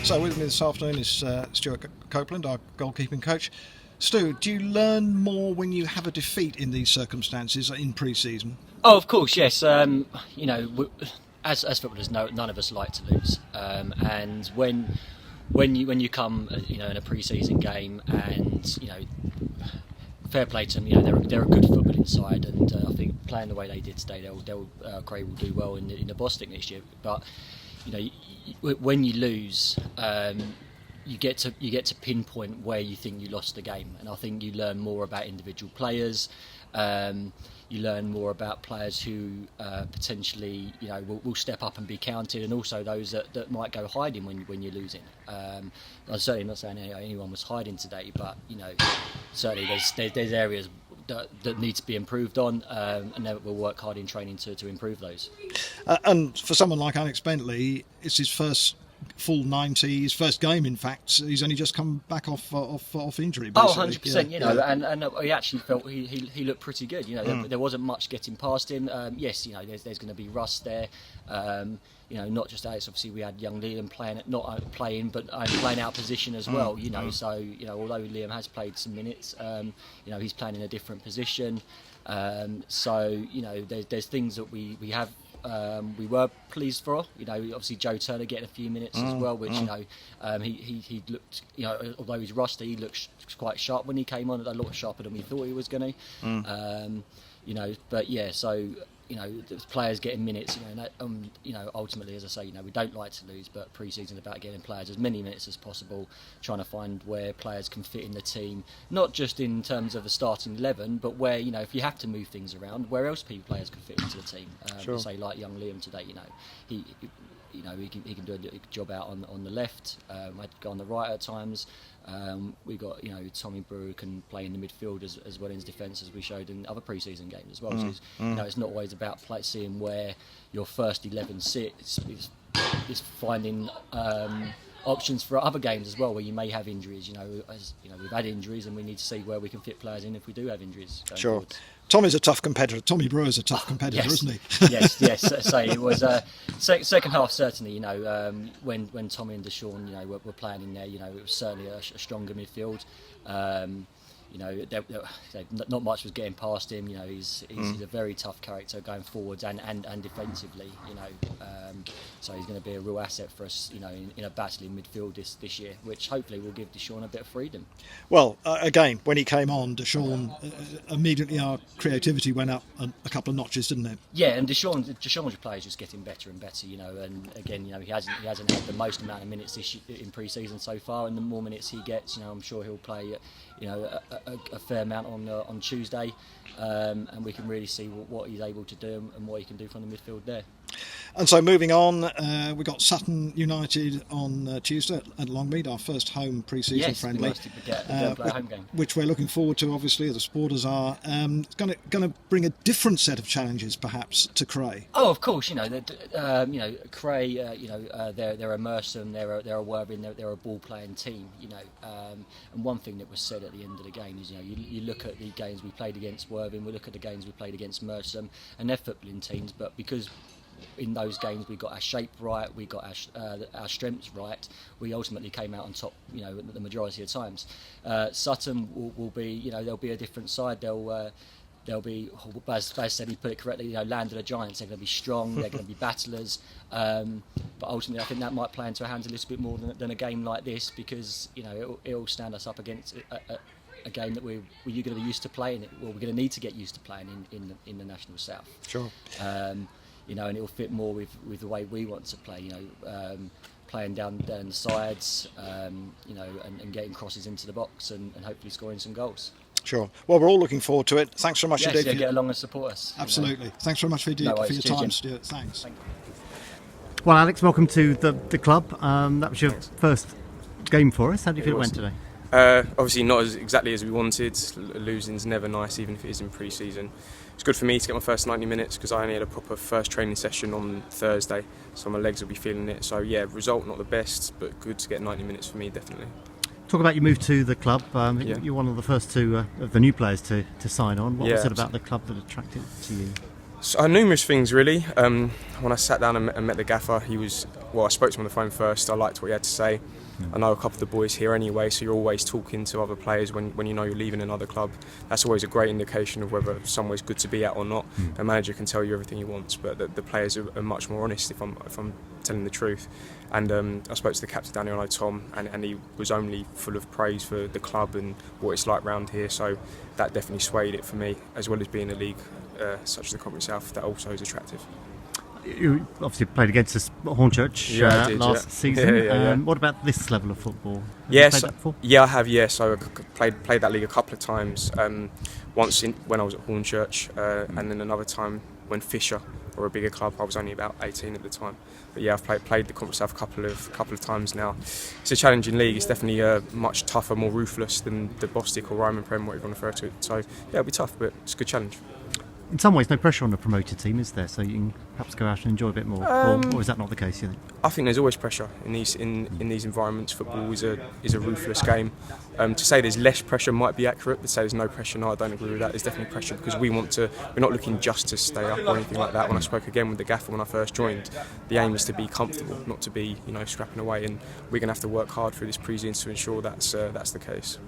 So with me this afternoon is Stuart Copeland, our goalkeeping coach. Stu, do you learn more when you have a defeat in these circumstances in pre-season? Oh, of course, yes. As footballers, none of us like to lose. And when you come, in a pre-season game, and fair play to them. They're a good footballing side, and I think playing the way they did today, CRAY will do well in the Bostik next year. But when you lose, you get to pinpoint where you think you lost the game, and I think you learn more about individual players. You learn more about players who potentially will step up and be counted, and also those that might go hiding when you're losing. I'm certainly not saying anyone was hiding today, but certainly there's areas that need to be improved on, and we'll work hard in training to improve those. And for someone like Alex Bentley, it's his first full 90, his first game. In fact, he's only just come back off injury. Basically. 100%. And he actually felt he looked pretty good. There wasn't much getting past him. Yes, there's going to be rust there. Not just Alex. Obviously, we had young Liam playing out of position as well. So although Liam has played some minutes, he's playing in a different position. There's things that we have. We were pleased for, obviously Joe Turner getting a few minutes as well, which he looked, although he's rusty, he looked quite sharp when he came on, a lot sharper than we thought he was going to. But yeah, so the players getting minutes, ultimately, as I say, we don't like to lose, but pre-season about getting players as many minutes as possible, trying to find where players can fit in the team, not just in terms of the starting 11, but where, if you have to move things around, where else players can fit into the team. Sure. Say like young Liam today, he can do a good job out on the left. I'd go on the right at times. We got Tommy Brewer can play in the midfield as well as defence, as we showed in other pre-season games as well. So it's not always about seeing where your first 11 sits. It's finding options for other games as well, where you may have injuries. We've had injuries, and we need to see where we can fit players in if we do have injuries. Sure. Forward. Tommy's a tough competitor. Tommy Brewer's a tough competitor, yes. isn't he? yes. So it was second half, certainly. When Tommy and Deshaun, were playing in there, it was certainly a stronger midfield. Not much was getting past him. He's a very tough character going forwards and defensively. So he's going to be a real asset for us. In a battling midfield this year, which hopefully will give Deshaun a bit of freedom. Well, again, when he came on, Deshaun immediately our creativity went up a couple of notches, didn't it? Yeah, and Deshaun's play is just getting better and better. And again, he hasn't had the most amount of minutes in pre-season so far, and the more minutes he gets, I'm sure he'll play. A fair amount on Tuesday, and we can really see what he's able to do and what he can do from the midfield there. And so moving on, we've got Sutton United on Tuesday at Longmead, our first home pre-season friendly, home game, which we're looking forward to, obviously, the supporters are. It's going to bring a different set of challenges, perhaps, to CRAY. Oh, of course, CRAY, they're a Merson, they're a Worthing, they're a ball-playing team, and one thing that was said at the end of the game is, you look at the games we played against Worthing, we look at the games we played against Merson, and they're footballing teams, but because in those games we got our shape right, we got our strengths right, we ultimately came out on top, the majority of times. Sutton will be, they'll be a different side. They'll be, Baz said, he put it correctly, land of the giants. They're going to be strong, they're going to be battlers, but ultimately I think that might play into our hands a little bit more than a game like this, because it'll stand us up against a game that we're going to be used to playing. We're going to need to get used to playing in the National South. Sure. And it'll fit more with the way we want to play. Playing down the sides, and getting crosses into the box and hopefully scoring some goals. Sure. Well, we're all looking forward to it. Thanks very much indeed. Yes, get along and support us. Absolutely. Thanks very much for your time, Stuart. Thanks. Thank you. Well, Alex, welcome to the club. That was your first game for us. How do you feel it went today? Obviously not exactly as we wanted. Losing's never nice, even if it is in pre-season. It's good for me to get my first 90 minutes because I only had a proper first training session on Thursday, so my legs will be feeling it. So yeah, result not the best, but good to get 90 minutes for me, definitely. Talk about your move to the club. You're one of the first two of the new players to sign on. What was it about the club that attracted to you? So, numerous things really. When I sat down and met the gaffer, I spoke to him on the phone first. I liked what he had to say. I know a couple of the boys here anyway, so you're always talking to other players when you know you're leaving another club. That's always a great indication of whether somewhere's good to be at or not. A manager can tell you everything he wants, but the players are much more honest if I'm telling the truth. And I spoke to the captain Daniel, I know Tom, and he was only full of praise for the club and what it's like round here. So that definitely swayed it for me, as well as being a league such as the Conference South. That also is attractive. You obviously played against us at Hornchurch last season. Yeah. What about this level of football? Have Yes, you played that before? yeah, I have. Yeah, so I played that league a couple of times. Once when I was at Hornchurch, and then another time when Fisher, or a bigger club. I was only about 18 at the time. But yeah, I've played the Conference South a couple of times now. It's a challenging league. It's definitely much tougher, more ruthless than the Bostik or Ryman Prem, whatever you want to refer to it. So yeah, it'll be tough, but it's a good challenge. In some ways, no pressure on the promoted team, is there? So you can perhaps go out and enjoy a bit more, or is that not the case? You think? I think there's always pressure in these environments. Football is a ruthless game. To say there's less pressure might be accurate, but to say there's no pressure, no, I don't agree with that. There's definitely pressure because we're not looking just to stay up or anything like that. When I spoke again with the gaffer when I first joined, the aim is to be comfortable, not to be scrapping away. And we're going to have to work hard through this pre-season to ensure that's the case.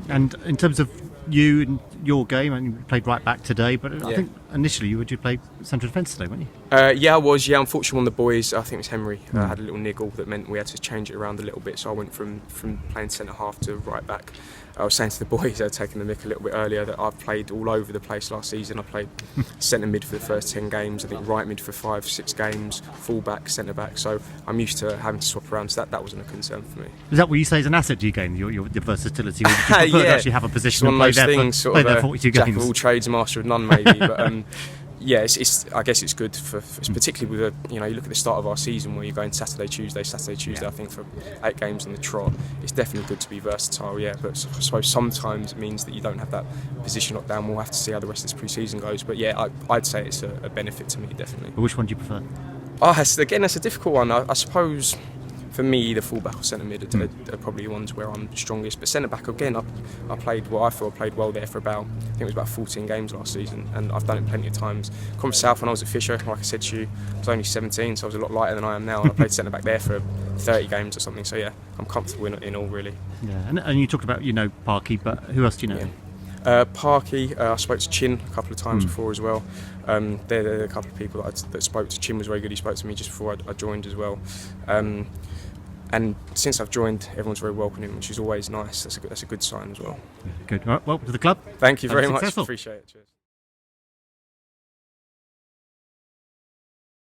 And in terms of you and your game, and you played right back today, but I think initially you played central defence today, weren't you? Yeah, I was. Yeah, unfortunately, one of the boys, I think it was Henry, had a little niggle that meant we had to change it around a little bit. So I went from playing centre half to right back. I was saying to the boys, taking the mick a little bit earlier, that I've played all over the place last season. I played centre mid for the first 10 games, I think right mid for 5-6 games, full back, centre back. So I'm used to having to swap around. So that wasn't a concern for me. Is that what you say is an asset to your game, your versatility? Or would you prefer to actually have a position and play there for 42 jack games? Of all trades, master of none, maybe. But yeah, I guess it's good for particularly with you look at the start of our season where you're going Saturday, Tuesday. I think for 8 games on the trot, it's definitely good to be versatile. Yeah, but I suppose sometimes it means that you don't have that position locked down. We'll have to see how the rest of this pre-season goes. But yeah, I'd say it's a benefit to me, definitely. But which one do you prefer? That's a difficult one. I suppose. For me, either full-back or centre-mid are probably the ones where I'm strongest. But centre-back, again, I played well. I thought I played well there for I think it was about 14 games last season, and I've done it plenty of times. Conference South, when I was at Fisher, like I said to you, I was only 17, so I was a lot lighter than I am now, and I played centre-back there for 30 games or something. So yeah, I'm comfortable in all, really. Yeah, and you talked about, Parky, but who else do you know? Yeah. Parky, I spoke to Chin a couple of times before as well. They're a couple of people that spoke to. Chin was very good. He spoke to me just before I joined as well. And since I've joined, everyone's very welcoming, which is always nice. That's a good sign as well. Good. All right, well, to the club. Thank you very much. Successful. Appreciate it. Cheers.